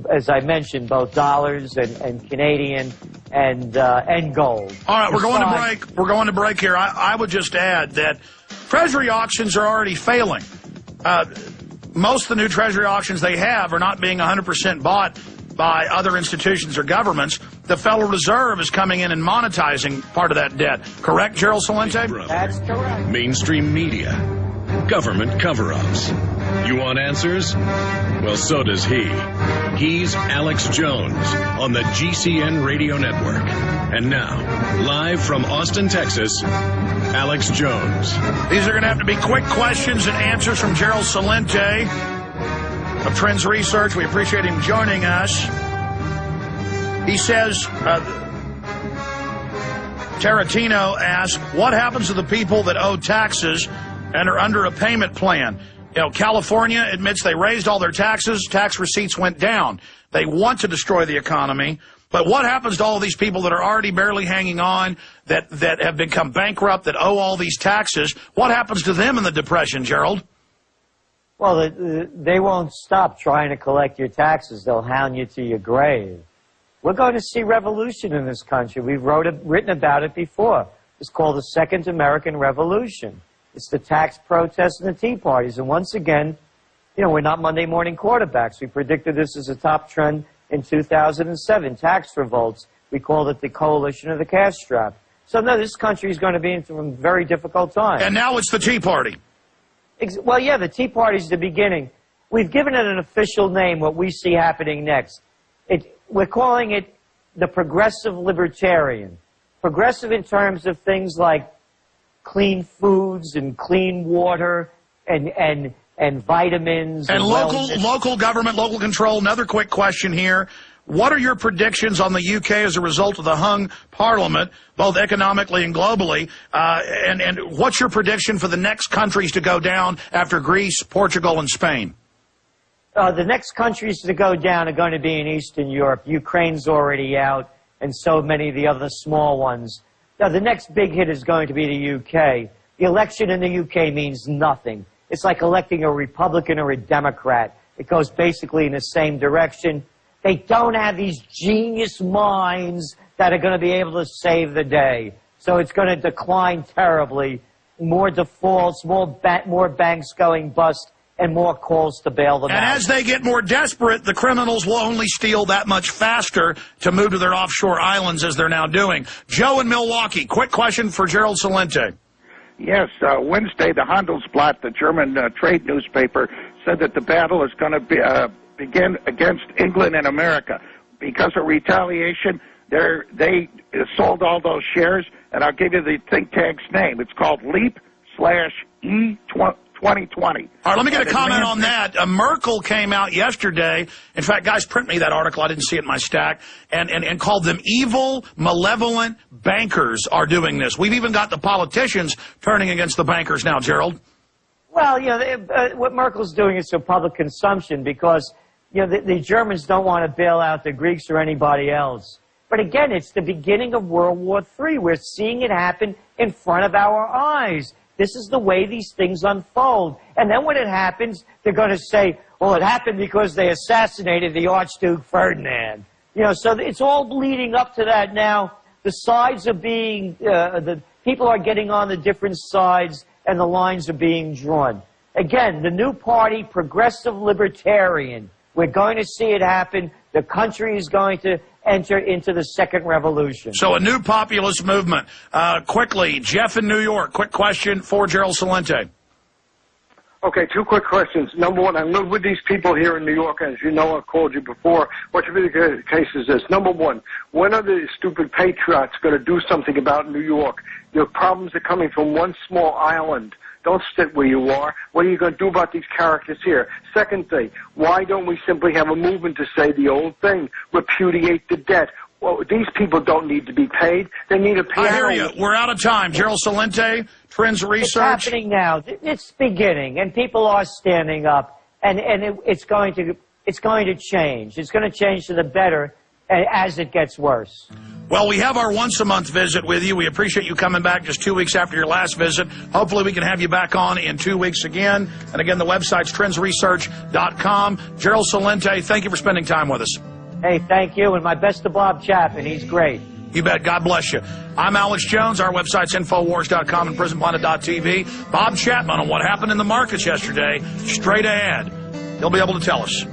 as I mentioned, both dollars and Canadian and gold. All right, we're going to break. We're going to break here. I would just add that Treasury auctions are already failing. Most of the new Treasury auctions they have are not being 100% bought by other institutions or governments. The Federal Reserve is coming in and monetizing part of that debt. Correct, Gerald Celente? That's correct. Mainstream media, government cover-ups. You want answers? Well, so does he. He's Alex Jones on the GCN Radio Network. And now, live from Austin, Texas, Alex Jones. These are going to have to be quick questions and answers from Gerald Celente of Trends Research. We appreciate him joining us. He says, Tarantino asks, what happens to the people that owe taxes and are under a payment plan? You know, California admits they raised all their taxes. Tax receipts went down. They want to destroy the economy. But what happens to all these people that are already barely hanging on, that have become bankrupt, that owe all these taxes? What happens to them in the Depression, Gerald? Well, they won't stop trying to collect your taxes. They'll hound you to your grave. We're going to see revolution in this country. We've written about it before. It's called the Second American Revolution. It's the tax protests and the Tea Parties. And once again, you know, we're not Monday morning quarterbacks. We predicted this as a top trend in 2007, tax revolts. We called it the coalition of the cash strap. So, no, this country is going to be in some very difficult times. And now it's the Tea Party. Well, yeah, the Tea Party's the beginning. We've given it an official name, what we see happening next. We're calling it the Progressive Libertarian. Progressive in terms of things like clean foods and clean water and vitamins. And local government, local control. Another quick question here. What are your predictions on the UK as a result of the hung parliament, both economically and globally? And what's your prediction for the next countries to go down after Greece, Portugal, and Spain? The next countries to go down are going to be in Eastern Europe. Ukraine's already out, and so many of the other small ones. Now, the next big hit is going to be the UK. The election in the UK means nothing. It's like electing a Republican or a Democrat. It goes basically in the same direction. They don't have these genius minds that are going to be able to save the day. So it's going to decline terribly. More defaults, more banks going bust, and more calls to bail them out. And as they get more desperate, the criminals will only steal that much faster to move to their offshore islands as they're now doing. Joe in Milwaukee, quick question for Gerald Celente. Yes, Wednesday, the Handelsblatt, the German trade newspaper, said that the battle is going to begin against England and America. Because of retaliation, they sold all those shares, and I'll give you the think tank's name. It's called Leap/E2020. All right, let me get a comment on that. Merkel came out yesterday. In fact, guys, print me that article. I didn't see it in my stack. And called them evil, malevolent bankers are doing this. We've even got the politicians turning against the bankers now, Gerald. Well, you know, what Merkel's doing is for public consumption because, you know, the Germans don't want to bail out the Greeks or anybody else. But again, it's the beginning of World War III. We're seeing it happen in front of our eyes. This is the way these things unfold. And then when it happens, they're going to say, well, it happened because they assassinated the Archduke Ferdinand. You know, so it's all leading up to that now. The sides are being, the people are getting on the different sides, and the lines are being drawn. Again, the new party, Progressive Libertarian. We're going to see it happen. The country is going to enter into the second revolution. So a new populist movement. Quickly, Jeff in New York, quick question for Gerald Celente. Okay, two quick questions. Number one, I live with these people here in New York. As you know, I've called you before. What should be the case is this. Number one, when are the stupid patriots going to do something about New York? Your problems are coming from one small island. Don't sit where you are. What are you going to do about these characters here? Second thing, why don't we simply have a movement to say the old thing, repudiate the debt? Well, these people don't need to be paid. They need a piano. I hear you. We're out of time. Gerald Celente, Trends Research. It's happening now. It's beginning, and people are standing up, and it's going to change. It's going to change to the better. as it gets worse. Well, we have our once-a-month visit with you. We appreciate you coming back just 2 weeks after your last visit. Hopefully we can have you back on in 2 weeks again. And again, the website's trendsresearch.com. Gerald Celente, thank you for spending time with us. Hey, thank you, and my best to Bob Chapman. He's great. You bet. God bless you. I'm Alex Jones. Our website's Infowars.com and PrisonPlanet.tv. Bob Chapman on what happened in the markets yesterday, straight ahead. He'll be able to tell us.